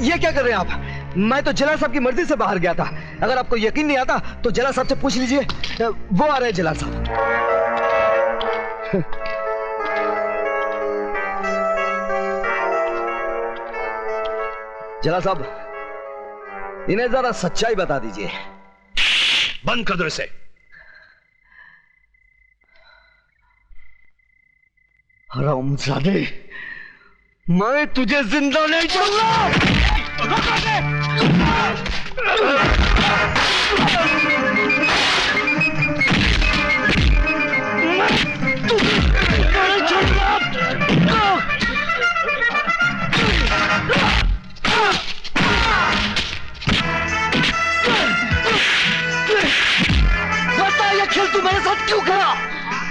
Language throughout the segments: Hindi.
ये क्या कर रहे हैं आप? मैं तो जला साहब की मर्जी से बाहर गया था। अगर आपको यकीन नहीं आता तो जला साहब से पूछ लीजिए, वो आ रहे हैं जला साहब। जला साहब, इन्हें जरा सच्चाई बता दीजिए। बंद कर दो इसे। हरामजादे, मैं तुझे जिंदा नहीं छोड़ूंगा। बता, ये खेल तू मेरे साथ क्यों खेला?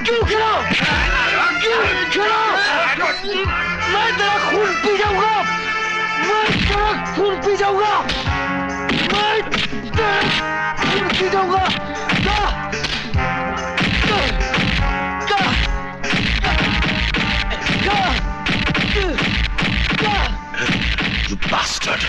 क्यों खेला? क्यों खेला? मैं तेरा खून पी जाऊंगा। मैं तेरा खून पी जाऊंगा। मैं तेरा खून पी जाऊंगा। You bastard!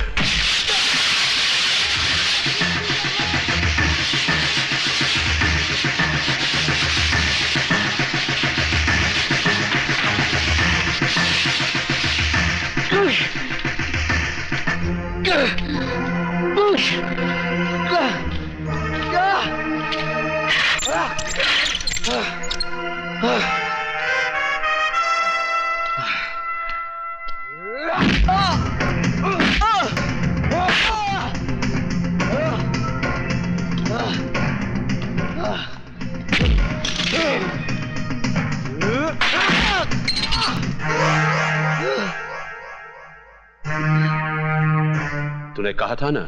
तूने कहा था ना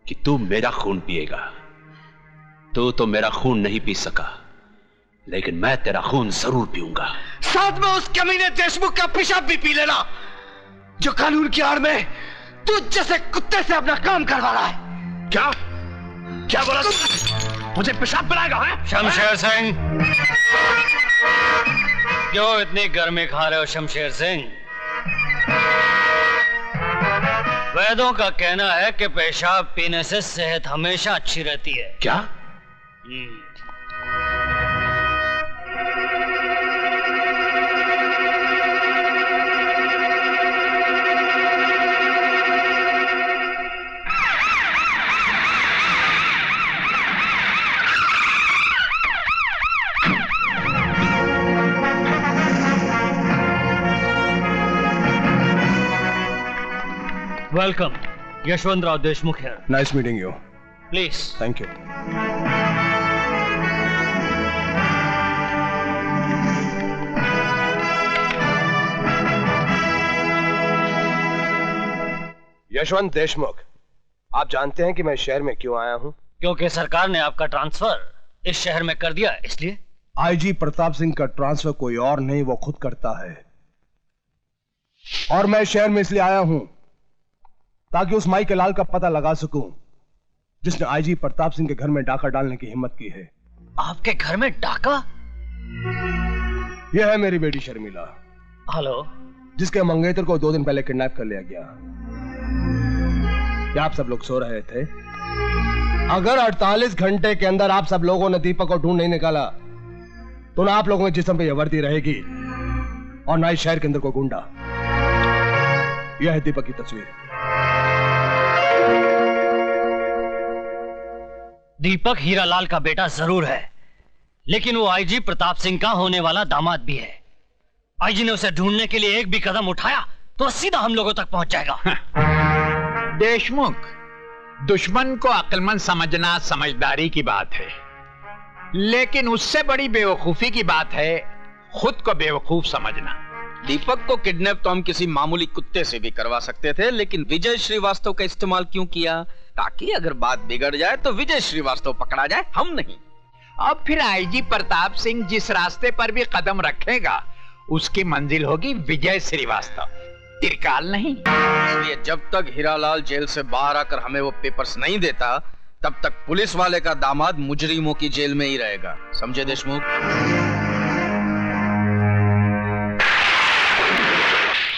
कि तू मेरा खून पिएगा। तू तो मेरा खून नहीं पी सका, लेकिन मैं तेरा खून जरूर पीऊंगा। साथ में उस कमीने देशमुख का पेशाब भी पी लेना, जो कानून की आड़ में तू जैसे कुत्ते से अपना काम करवा रहा है। क्या क्या बोला? मुझे पेशाब पिलाएगा? शमशेर सिंह, क्यों इतनी गर्मी खा रहे हो शमशेर सिंह? वैद्यों का कहना है कि पेशाब पीने से सेहत हमेशा अच्छी रहती है। क्या? Welcome, Yashwantrao Deshmukh here. Nice meeting you. Please. Thank you. Yashwant Deshmukh, आप जानते हैं कि मैं शहर में क्यों आया हूं? क्योंकि सरकार ने आपका ट्रांसफर इस शहर में कर दिया, इसलिए। आईजी प्रताप सिंह का ट्रांसफर कोई और नहीं, वो खुद करता है। और मैं शहर में इसलिए आया हूं ताकि उस माई के लाल का पता लगा सकूं जिसने आईजी प्रताप सिंह के घर में डाका डालने की हिम्मत की है। आपके घर में डाका? यह है मेरी बेटी शर्मिला। हेलो। जिसके मंगेतर को 2 दिन पहले किडनैप कर लिया गया। क्या आप सब लोग सो रहे थे? अगर 48 घंटे के अंदर आप सब लोगों ने दीपक को ढूंढ नहीं निकाला तो ना आप लोगों के जिस्म पे यह वर्दी रहेगी और ना ही शहर के अंदर कोई गुंडा। यह है दीपक की तस्वीर। दीपक हीरालाल का बेटा जरूर है, लेकिन वो आईजी प्रताप सिंह का होने वाला दामाद भी है। आईजी ने उसे ढूंढने के लिए एक भी कदम उठाया तो सीधा हम लोगों तक पहुंच जाएगा। देशमुख, दुश्मन को अक्लमंद समझना समझदारी की बात है, लेकिन उससे बड़ी बेवकूफी की बात है खुद को बेवकूफ समझना। दीपक को किडनैप तो हम किसी मामूली कुत्ते से भी करवा सकते थे, लेकिन विजय श्रीवास्तव का इस्तेमाल क्यों किया? ताकि अगर बात बिगड़ जाए तो विजय श्रीवास्तव पकड़ा जाए, हम नहीं। अब फिर आईजी प्रताप सिंह जिस रास्ते पर भी कदम रखेगा उसकी मंजिल होगी विजय श्रीवास्तव, त्रिकाल नहीं। इसलिए जब तक हीरालाल जेल से बाहर आकर हमें वो पेपर्स नहीं देता, तब तक पुलिस वाले का दामाद मुजरिमों की जेल में ही रहेगा। समझे देशमुख?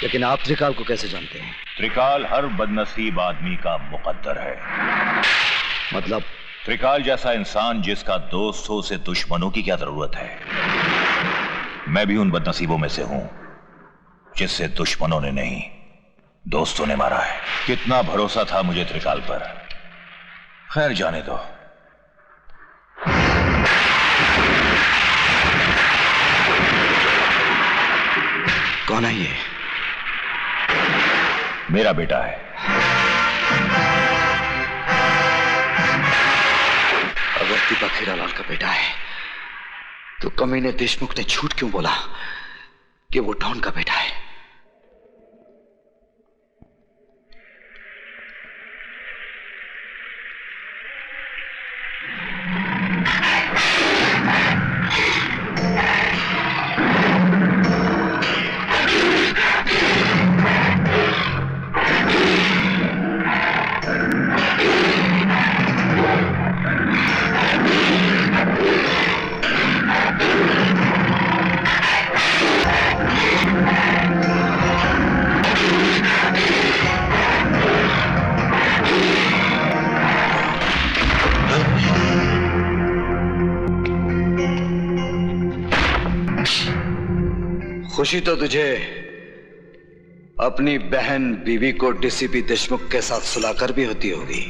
लेकिन आप त्रिकाल को कैसे जानते हैं? त्रिकाल हर बदनसीब आदमी का मुकद्दर है। मतलब? त्रिकाल जैसा इंसान जिसका दोस्त हो उसे दुश्मनों की क्या जरूरत है। मैं भी उन बदनसीबों में से हूं जिससे दुश्मनों ने नहीं दोस्तों ने मारा है। कितना भरोसा था मुझे त्रिकाल पर। खैर जाने दो। कौन है ये? मेरा बेटा है। अगर दीपक हीरालाल का बेटा है तो कमीने देशमुख ने झूठ क्यों बोला कि वो डॉन का बेटा है? खुशी तो तुझे अपनी बहन बीवी को डीसीपी देशमुख के साथ सुलाकर भी होती होगी।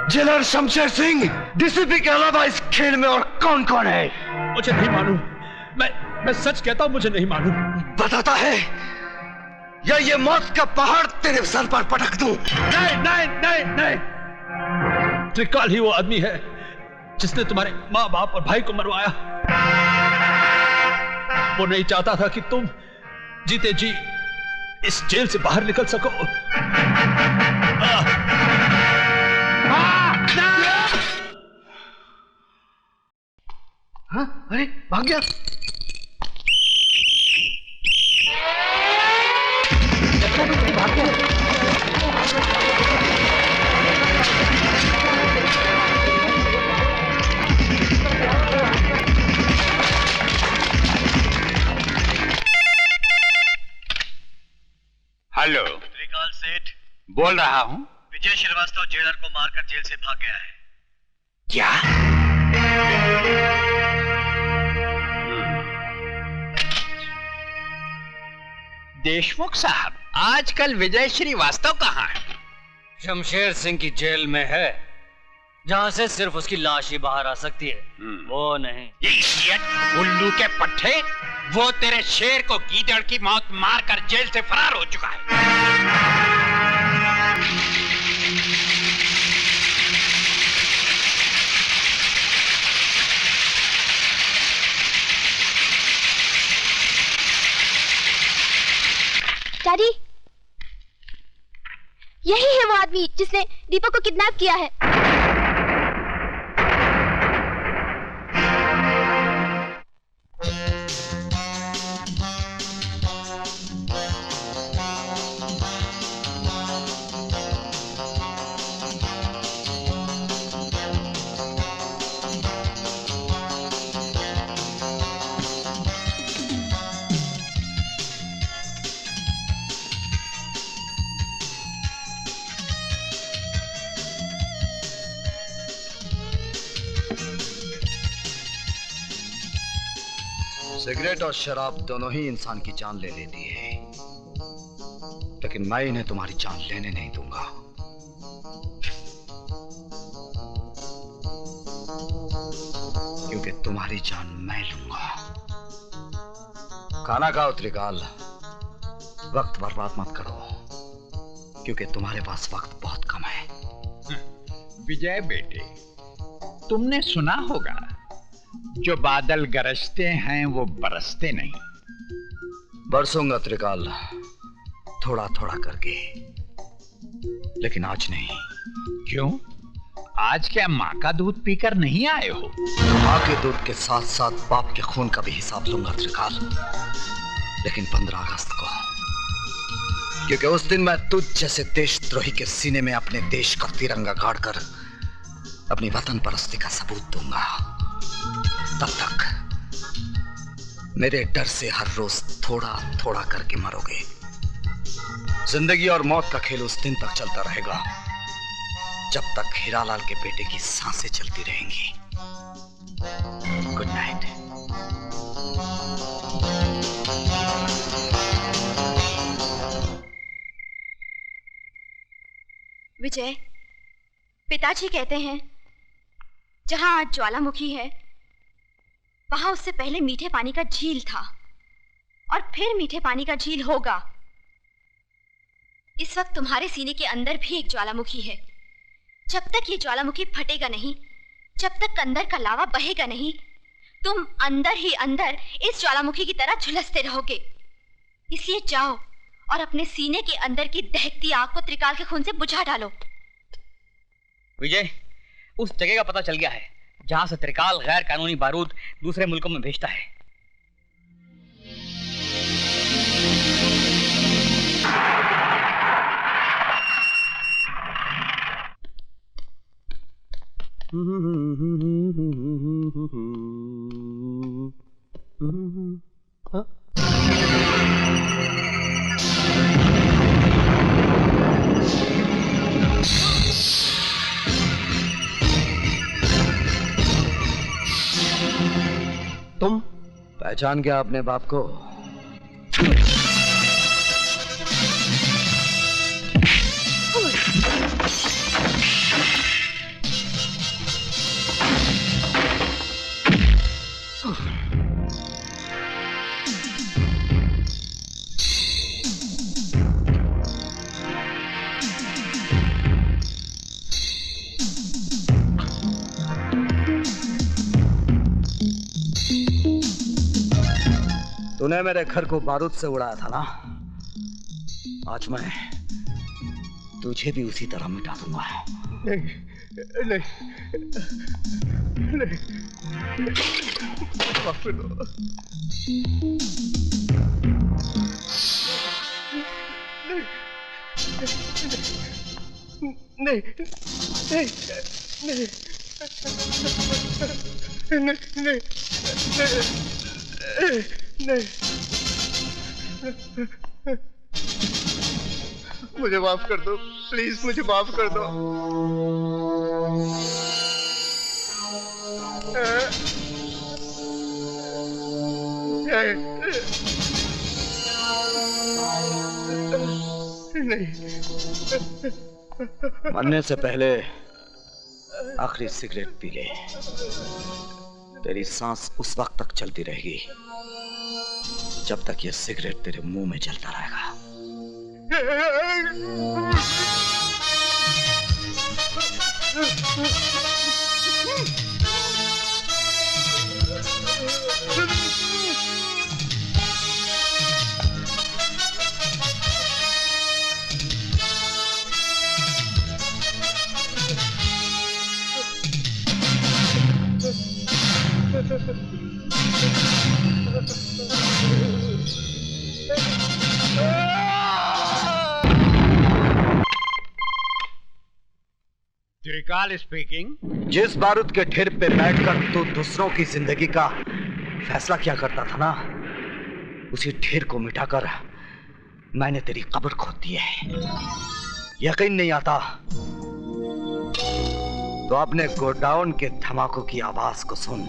जेलर शमशेर सिंह, डीसीपी के अलावा इस खेल में और कौन कौन है? मुझे नहीं मालूम। मैं सच कहता हूं, मुझे नहीं मालूम। बताता है या ये मौत का पहाड़ तेरे सर पर पटक दूं? नहीं नहीं नहीं नहीं। त्रिकाल ही वो आदमी है जिसने तुम्हारे माँ बाप और भाई को मरवाया। वो नहीं चाहता था कि तुम जीते जी इस जेल से बाहर निकल सको। हाँ? अरे भाग गया। भाग गया। हेलो, त्रिकाल सेठ बोल रहा हूं। विजय श्रीवास्तव जेलर को मारकर जेल से भाग गया है। क्या? देशमुख साहब, आजकल विजय श्रीवास्तव कहाँ है? शमशेर सिंह की जेल में है, जहां से सिर्फ उसकी लाश ही बाहर आ सकती है। वो नहीं। इडियट, उल्लू के पट्टे, वो तेरे शेर को गीदड़ की मौत मारकर जेल से फरार हो चुका है। डैडी, यही है वो आदमी जिसने दीपक को किडनैप किया है। सिगरेट और शराब दोनों ही इंसान की जान ले लेती है, लेकिन मैं इन्हें तुम्हारी जान लेने नहीं दूंगा। क्योंकि तुम्हारी जान मैं लूंगा। खाना खाओ त्रिकाल, वक्त बर्बाद मत करो, क्योंकि तुम्हारे पास वक्त बहुत कम है। विजय बेटे, तुमने सुना होगा, जो बादल गरजते हैं वो बरसते नहीं। बरसूंगा त्रिकाल, थोड़ा थोड़ा करके, लेकिन आज नहीं। क्यों? आज क्या माँ का दूध पीकर नहीं आए हो? माँ के दूध के साथ साथ बाप के खून का भी हिसाब लूंगा त्रिकाल, लेकिन 15 अगस्त को, क्योंकि उस दिन मैं तुझ जैसे देशद्रोही के सीने में अपने देश का तिरंगा गाड़कर अपनी वतन परस्ती का सबूत दूंगा। तब तक मेरे डर से हर रोज थोड़ा थोड़ा करके मरोगे। जिंदगी और मौत का खेल उस दिन तक चलता रहेगा जब तक हीरालाल के बेटे की सांसें चलती रहेंगी। Good night. विजय, पिताजी कहते हैं जहां आज ज्वालामुखी है वहां उससे पहले मीठे पानी का झील था और फिर मीठे पानी का झील होगा। इस वक्त तुम्हारे सीने के अंदर भी एक ज्वालामुखी है। जब तक ये ज्वालामुखी फटेगा नहीं, जब तक अंदर का लावा बहेगा नहीं, तुम अंदर ही अंदर इस ज्वालामुखी की तरह झुलसते रहोगे। इसलिए जाओ और अपने सीने के अंदर की दहकती आग को त्रिकाल के खून से बुझा डालो। विजय, उस जगह का पता चल गया है जहां से त्रिकाल गैर कानूनी बारूद दूसरे मुल्कों में भेजता है। तुम पहचान गया अपने बाप को? तूने मेरे घर को बारूद से उड़ाया था ना, आज मैं तुझे भी उसी तरह मिटा दूंगा। नहीं, नहीं, नहीं, माफ कर दो। नहीं, नहीं, नहीं, नहीं, नहीं, मुझे माफ कर दो, प्लीज मुझे माफ कर दो। नहीं, मरने से पहले आखिरी सिगरेट पी ले। तेरी सांस उस वक्त तक चलती रहेगी जब तक ये सिगरेट तेरे मुंह में जलता रहेगा। त्रिकाल स्पीकिंग। जिस बारूद के ढेर पे बैठकर तू दूसरों की जिंदगी का फैसला किया करता था ना, उसी ढेर को मिटाकर मैंने तेरी कब्र खोद दी है। यकीन नहीं आता तो अपने गोडाउन के धमाकों की आवाज को सुन।